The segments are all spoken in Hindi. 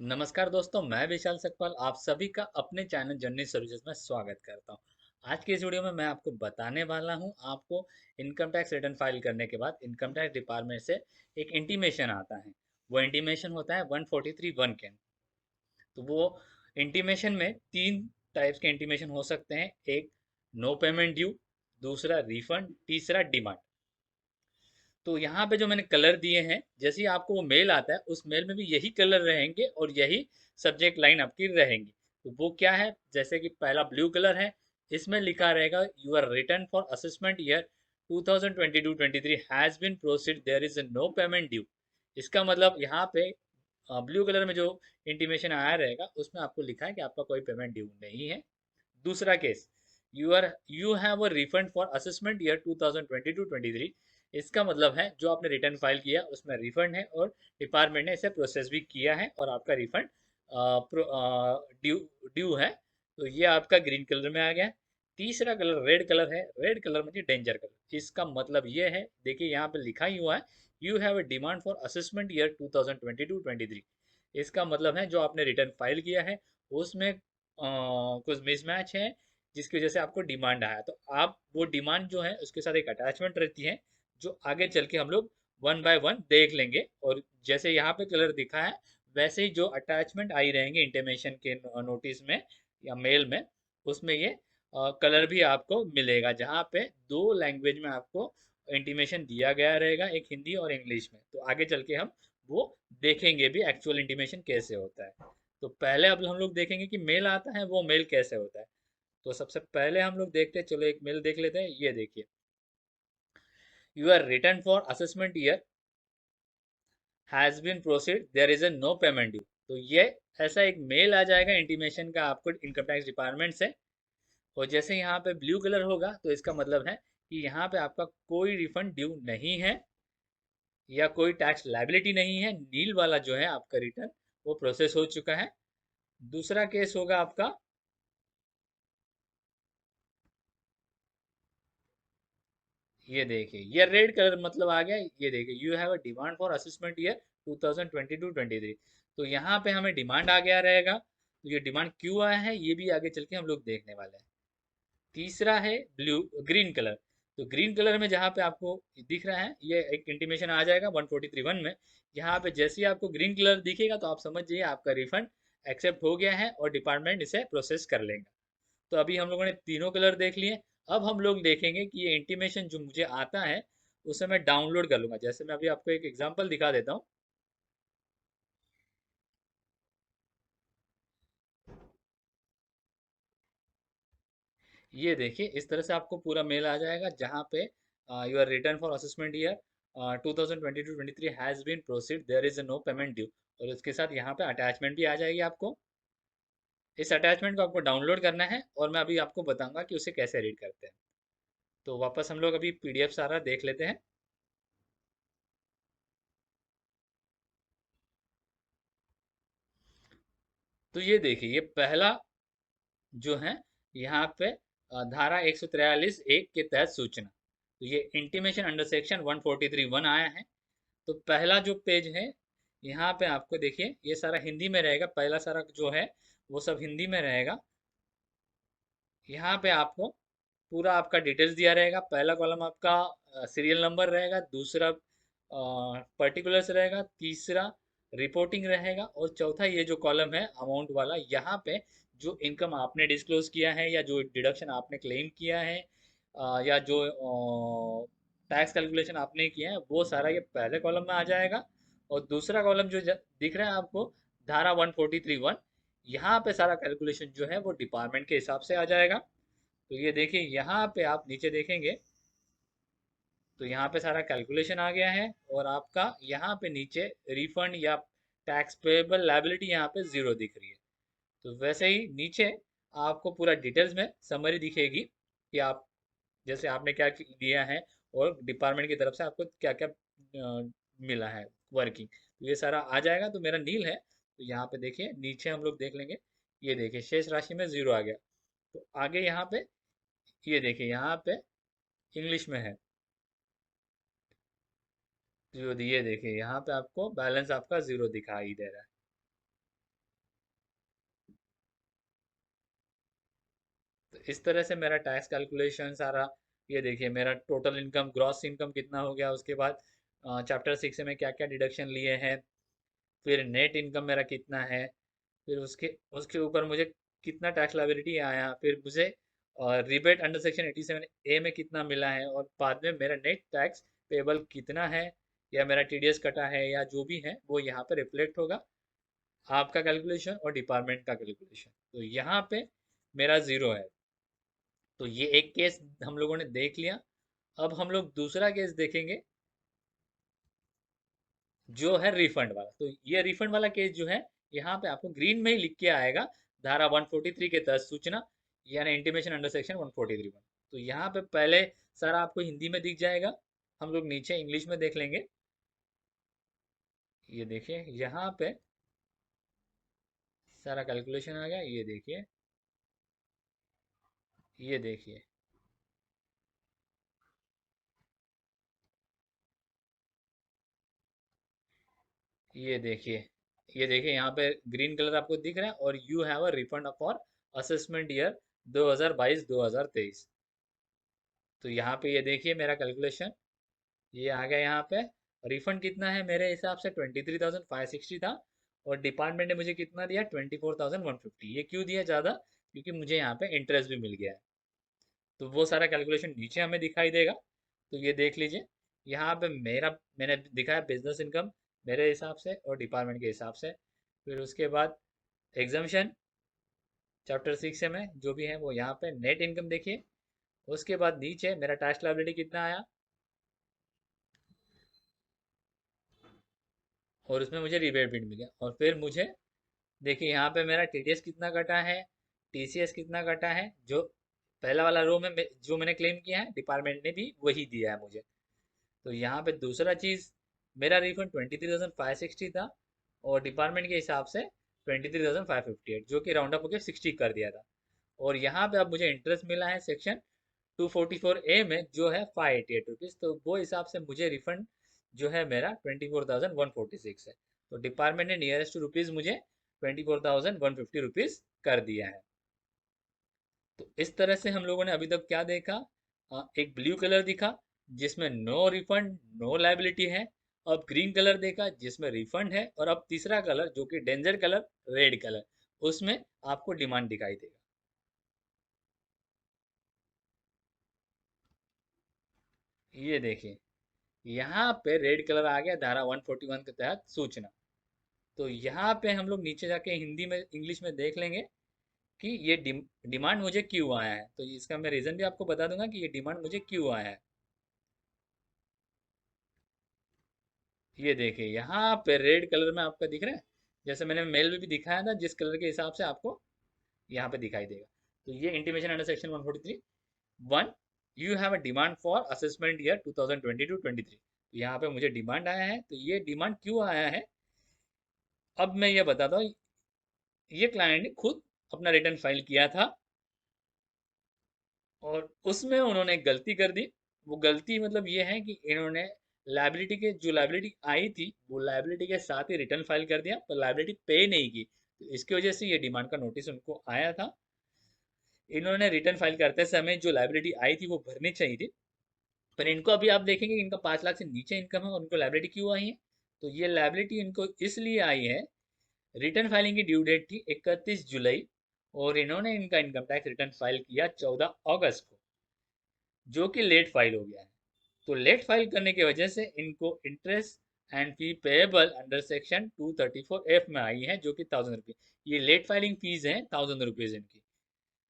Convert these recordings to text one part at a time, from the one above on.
नमस्कार दोस्तों, मैं विशाल सकपाल आप सभी का अपने चैनल जर्नी सर्विसेज में स्वागत करता हूं। आज की इस वीडियो में मैं आपको बताने वाला हूं आपको इनकम टैक्स रिटर्न फाइल करने के बाद इनकम टैक्स डिपार्टमेंट से एक इंटीमेशन आता है। वो इंटीमेशन होता है 143(1) के। तो वो इंटीमेशन में तीन टाइप्स के इंटीमेशन हो सकते हैं। एक नो पेमेंट ड्यू, दूसरा रिफंड, तीसरा डिमांड। तो यहाँ पे जो मैंने कलर दिए हैं, जैसे ही आपको वो मेल आता है उस मेल में भी यही कलर रहेंगे और यही सब्जेक्ट लाइन आपकी रहेंगी। तो वो क्या है, जैसे कि पहला ब्लू कलर है, इसमें लिखा रहेगा your return for assessment year 2022-23 has been proceed, there is no payment due. इसका मतलब यहाँ पे ब्लू कलर में जो इंटीमेशन आया रहेगा उसमें आपको लिखा है कि आपका कोई पेमेंट ड्यू नहीं है। दूसरा case, you have a refund for assessment year 2022-23। इसका मतलब है जो आपने रिटर्न फाइल किया उसमें रिफंड है और डिपार्टमेंट ने इसे प्रोसेस भी किया है और आपका रिफंड ड्यू ड्यू है। तो ये आपका ग्रीन कलर में आ गया। तीसरा कलर रेड कलर है। रेड कलर मतलब डेंजर कलर। इसका मतलब ये है, देखिए यहाँ पे लिखा ही हुआ है you have a demand for assessment year 2022-23। इसका मतलब है जो आपने रिटर्न फाइल किया है उसमें कुछ मिसमैच है जिसकी वजह से आपको डिमांड आया। तो आप वो डिमांड जो है उसके साथ एक अटैचमेंट रहती है जो आगे चल के हम लोग वन बाय वन देख लेंगे। और जैसे यहाँ पे कलर दिखा है वैसे ही जो अटैचमेंट आई रहेंगे इंटीमेशन के नोटिस में या मेल में, उसमें ये कलर भी आपको मिलेगा जहाँ पे दो लैंग्वेज में आपको इंटीमेशन दिया गया रहेगा, एक हिंदी और इंग्लिश में। तो आगे चल के हम वो देखेंगे भी एक्चुअल इंटीमेशन कैसे होता है। तो पहले अब हम लोग देखेंगे कि मेल आता है वो मेल कैसे होता है। तो सबसे पहले हम लोग देखते हैं, चलो एक मेल देख लेते हैं। ये देखिए, you are return for assessment year has been proceed, there is a no payment due. तो ये ऐसा एक मेल आ जाएगा इंटीमेशन का आपको इनकम टैक्स डिपार्टमेंट से। और जैसे यहाँ पे ब्लू कलर होगा तो इसका मतलब है कि यहाँ पे आपका कोई रिफंड ड्यू नहीं है या कोई टैक्स लाइबिलिटी नहीं है। नील वाला जो है आपका रिटर्न वो प्रोसेस हो चुका है। दूसरा केस होगा आपका, ये देखिए ये रेड कलर मतलब आ गया। ये देखिए you have a demand for assessment year 2022-23। तो यहाँ पे हमें डिमांड आ गया रहेगा। तो ये डिमांड क्यों आया है ये भी आगे चल के हम लोग देखने वाले हैं। तीसरा है ब्लू ग्रीन कलर। तो ग्रीन कलर में जहाँ पे आपको दिख रहा है ये एक इंटीमेशन आ जाएगा 143(1) में। यहाँ पे जैसे ही आपको ग्रीन कलर दिखेगा तो आप समझ जाइए आपका रिफंड एक्सेप्ट हो गया है और डिपार्टमेंट इसे प्रोसेस कर लेगा। तो अभी हम लोगों ने तीनों कलर देख लिए। अब हम लोग देखेंगे कि ये इंटीमेशन जो मुझे आता है उसे मैं डाउनलोड कर लूंगा। जैसे मैं अभी आपको एक एग्जांपल दिखा देता हूँ। ये देखिए इस तरह से आपको पूरा मेल आ जाएगा जहाँ पे your return for assessment year 2022-23 has been proceed, there is no payment due. और उसके साथ यहाँ पे अटैचमेंट भी आ जाएगी आपको। इस अटैचमेंट को आपको डाउनलोड करना है और मैं अभी आपको बताऊंगा कि उसे कैसे रीड करते हैं। तो वापस हम लोग अभी पीडीएफ सारा देख लेते हैं। तो ये देखिए ये पहला जो है यहाँ पे धारा 143(1) के तहत सूचना। तो ये इंटीमेशन अंडर सेक्शन 143(1) आया है। तो पहला जो पेज है यहाँ पे आपको देखिए ये सारा हिंदी में रहेगा। पहला सारा जो है वो सब हिंदी में रहेगा। यहाँ पे आपको पूरा आपका डिटेल्स दिया रहेगा। पहला कॉलम आपका सीरियल नंबर रहेगा, दूसरा पर्टिकुलर्स रहेगा, तीसरा रिपोर्टिंग रहेगा और चौथा ये जो कॉलम है अमाउंट वाला, यहाँ पे जो इनकम आपने डिस्क्लोज किया है या जो डिडक्शन आपने क्लेम किया है या जो टैक्स कैलकुलेशन आपने किया है वो सारा ये पहले कॉलम में आ जाएगा। और दूसरा कॉलम जो दिख रहा है आपको, धारा 143(1), यहाँ पे सारा कैलकुलेशन जो है वो डिपार्टमेंट के हिसाब से आ जाएगा। तो ये देखिए यहाँ पे आप नीचे देखेंगे तो यहाँ पे सारा कैलकुलेशन आ गया है और आपका यहाँ पे नीचे रिफंड या टैक्स पेबल लायबिलिटी यहाँ पे जीरो दिख रही है। तो वैसे ही नीचे आपको पूरा डिटेल्स में समरी दिखेगी कि आप जैसे आपने क्या दिया है और डिपार्टमेंट की तरफ से आपको क्या क्या मिला है वर्किंग। तो ये सारा आ जाएगा। तो मेरा नील है तो यहाँ पे देखिए नीचे हम लोग देख लेंगे। ये देखिए शेष राशि में जीरो आ गया। तो आगे यहाँ पे ये देखिए यहाँ पे इंग्लिश में है। तो ये देखिए यहाँ पे आपको बैलेंस आपका जीरो दिखाई दे रहा है। इस तरह से मेरा टैक्स कैलकुलेशन सारा, ये देखिए मेरा टोटल इनकम, ग्रॉस इनकम कितना हो गया, उसके बाद चैप्टर 6 से मैं क्या क्या डिडक्शन लिए हैं, फिर नेट इनकम मेरा कितना है, फिर उसके उसके ऊपर मुझे कितना टैक्स लायबिलिटी आया, फिर मुझे रिबेट अंडर सेक्शन 87 ए में कितना मिला है, और बाद में मेरा नेट टैक्स पेबल कितना है, या मेरा टीडीएस कटा है, या जो भी है वो यहाँ पे रिफ्लेक्ट होगा, आपका कैलकुलेशन और डिपार्टमेंट का कैलकुलेशन। तो यहाँ पे मेरा जीरो है। तो ये एक केस हम लोगों ने देख लिया। अब हम लोग दूसरा केस देखेंगे जो है रिफंड वाला। तो ये रिफंड वाला केस जो है, यहाँ पे आपको ग्रीन में ही लिख के आएगा, धारा 143 के तहत सूचना, यानी इंटीमेशन अंडर सेक्शन 143। तो यहाँ पे पहले सारा आपको हिंदी में दिख जाएगा, हम लोग नीचे इंग्लिश में देख लेंगे। ये देखिए यहाँ पे सारा कैलकुलेशन आ गया, ये देखिए, ये देखिए, ये देखिए, ये देखिए यहाँ पे ग्रीन कलर आपको दिख रहा है, और you have a refund for assessment year 2022-2023। तो यहाँ पे ये देखिए मेरा कैलकुलेशन ये आ गया यहाँ पे। रिफंड कितना है, मेरे हिसाब से 23,560 था, और डिपार्टमेंट ने मुझे कितना दिया, 24,150। ये क्यों दिया ज़्यादा, क्योंकि मुझे यहाँ पे इंटरेस्ट भी मिल गया है। तो वो सारा कैलकुलेशन नीचे हमें दिखाई देगा, तो ये देख लीजिए। यहाँ पे मेरा मैंने दिखाया बिजनेस इनकम मेरे हिसाब से और डिपार्टमेंट के हिसाब से। फिर उसके बाद एग्जाम्शन चैप्टर 6 से मैं जो भी है वो यहाँ पे नेट इनकम देखिए। उसके बाद नीचे मेरा टैक्स लायबिलिटी कितना आया, और उसमें मुझे रिबेट भी मिल गया। और फिर मुझे देखिए यहाँ पे मेरा टीडीएस कितना कटा है, टीसीएस कितना कटा है, जो पहला वाला रो में जो मैंने क्लेम किया है, डिपार्टमेंट ने भी वही दिया है मुझे। तो यहाँ पे दूसरा चीज़, मेरा रिफंड 23,560 था, और डिपार्टमेंट के हिसाब से 23,558, जो कि राउंड अप होकर 60 कर दिया था। और यहाँ पे अब मुझे इंटरेस्ट मिला है सेक्शन 244A में, जो है 588 रुपीज़। तो वो हिसाब से मुझे रिफंड जो है मेरा 24,146 है। तो डिपार्टमेंट ने नियरेस्ट रुपीज़ मुझे 24,150 रुपीज़ कर दिया है। तो इस तरह से हम लोगों ने अभी तक क्या देखा, एक ब्लू कलर दिखा जिसमें नो रिफंड नो लायबिलिटी है। अब ग्रीन कलर देखा जिसमें रिफंड है, और अब तीसरा कलर जो कि डेंजर कलर, रेड कलर, उसमें आपको डिमांड दिखाई देगा। ये देखिए यहाँ पे रेड कलर आ गया, धारा 141 के तहत सूचना। तो यहाँ पे हम लोग नीचे जाके हिंदी में इंग्लिश में देख लेंगे कि ये डिमांड मुझे क्यों आया है। तो इसका मैं रीज़न भी आपको बता दूंगा कि ये डिमांड मुझे क्यों आया है। ये देखिए यहाँ पे रेड कलर में आपका दिख रहा है, जैसे मैंने मेल में भी दिखाया था, जिस कलर के हिसाब से आपको यहाँ पे दिखाई देगा। तो ये intimation under section 143 1, you have a demand for assessment year 2022-23। तो यहाँ पे मुझे डिमांड आया है। तो ये डिमांड क्यों आया है, अब मैं ये बताता हूँ। ये क्लाइंट ने खुद अपना रिटर्न फाइल किया था, और उसमें उन्होंने एक गलती कर दी। वो गलती मतलब ये है कि इन्होंने लाइबिलिटी के जो लाइबिलिटी आई थी, वो लाइबिलिटी के साथ ही रिटर्न फाइल कर दिया, पर लाइबिलिटी पे नहीं की। तो इसकी वजह से ये डिमांड का नोटिस उनको आया था। इन्होंने रिटर्न फाइल करते समय जो लाइबिलिटी आई थी वो भरनी चाहिए थी, पर इनको अभी आप देखेंगे कि इनका 5 लाख से नीचे इनकम है, और उनको लाइबिलिटी क्यों आई है। तो ये लाइबिलिटी इनको इसलिए आई है, रिटर्न फाइलिंग की ड्यू डेट थी 31 जुलाई, और इन्होंने इनका इनकम टैक्स रिटर्न फाइल किया 14 अगस्त को, जो कि लेट फाइल हो गया है। तो लेट फाइल करने की वजह से इनको interest and fee payable under section 234F में आई है, जो कि 1,000 रुपये। ये लेट फाइलिंग फीस है 1,000 रुपीज इनकी।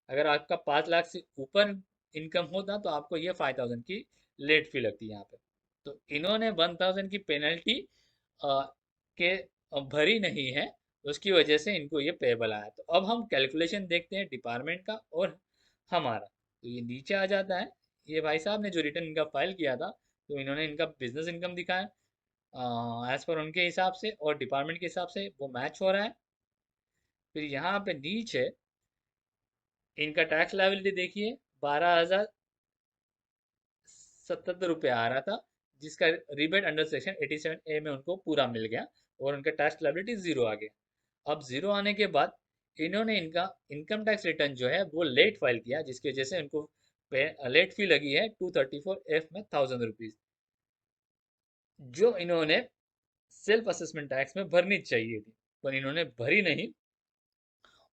अगर आपका 5 लाख से ऊपर इनकम होता तो आपको ये 5,000 की लेट फी लगती है यहाँ पे। तो इन्होंने 1,000 की पेनल्टी के भरी नहीं है, उसकी वजह से इनको ये पेबल आया। तो अब हम कैलकुलेशन देखते हैं डिपार्टमेंट का और हमारा। तो ये नीचे आ जाता है, ये भाई साहब ने जो रिटर्न इनका फाइल किया था, तो इन्होंने इनका बिजनेस इनकम दिखाया एज पर उनके हिसाब से, और डिपार्टमेंट के हिसाब से वो मैच हो रहा है। फिर यहाँ पे नीचे इनका टैक्स लायबिलिटी देखिए, 12,077 रुपये आ रहा था, जिसका रिबेट अंडर सेक्शन 87A में उनको पूरा मिल गया, और उनका टैक्स लायबिलिटी जीरो आ गया। अब जीरो आने के बाद इन्होंने इनका इनकम टैक्स रिटर्न जो है वो लेट फाइल किया, जिसकी वजह से इनको लेट फी लगी है 234F में 1000 रुपीज, जो इन्होंने सेल्फ असेसमेंट टैक्स में भरनी चाहिए थी, पर इन्होंने भरी नहीं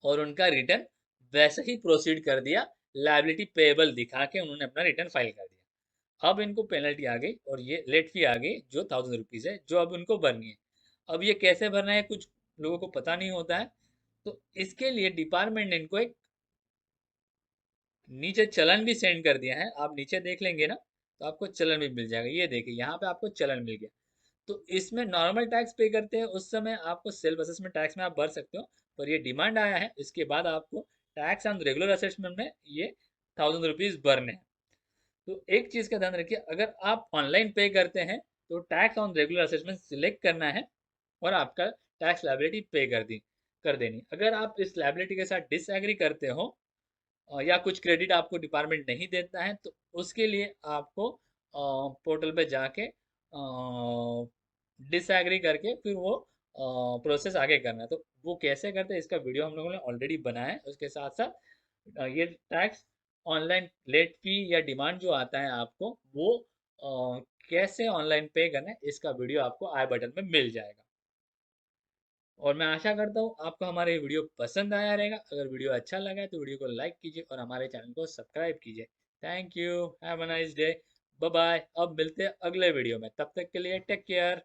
और उनका रिटर्न वैसे ही प्रोसीड कर दिया, लायबिलिटी पेएबल दिखा के उन्होंने अपना रिटर्न फाइल कर दिया। अब इनको पेनल्टी आ गई और ये लेट फी आ गई जो 1000 रुपीज है, जो अब उनको भरनी है। अब ये कैसे भरना है कुछ लोगों को पता नहीं होता है, तो इसके लिए डिपार्टमेंट ने इनको एक नीचे चलन भी सेंड कर दिया है। आप नीचे देख लेंगे ना तो आपको चलन भी मिल जाएगा, ये देखिए यहाँ पे आपको चलन मिल गया। तो इसमें नॉर्मल टैक्स पे करते हैं उस समय आपको सेल्फ असेसमेंट टैक्स में आप भर सकते हो, पर ये डिमांड आया है इसके बाद आपको टैक्स ऑन रेगुलर असेसमेंट में ये 1000 रुपीज भरने हैं। तो एक चीज का ध्यान रखिए, अगर आप ऑनलाइन पे करते हैं तो tax on regular assessment select करना है और आपका टैक्स लायबिलिटी पे कर देनी। अगर आप इस लायबिलिटी के साथ डिसएग्री करते हो या कुछ क्रेडिट आपको डिपार्टमेंट नहीं देता है, तो उसके लिए आपको पोर्टल पे जाके डिसएग्री करके फिर वो प्रोसेस आगे करना है। तो वो कैसे करते हैं इसका वीडियो हम लोगों ने ऑलरेडी बनाया है। उसके साथ साथ ये टैक्स ऑनलाइन लेट फी या डिमांड जो आता है आपको वो कैसे ऑनलाइन पे करना है इसका वीडियो आपको आई बटन में मिल जाएगा। और मैं आशा करता हूँ आपको हमारा ये वीडियो पसंद आया रहेगा। अगर वीडियो अच्छा लगा है तो वीडियो को लाइक कीजिए और हमारे चैनल को सब्सक्राइब कीजिए। Thank you, have a nice day, bye bye. अब मिलते हैं अगले वीडियो में, तब तक के लिए टेक केयर।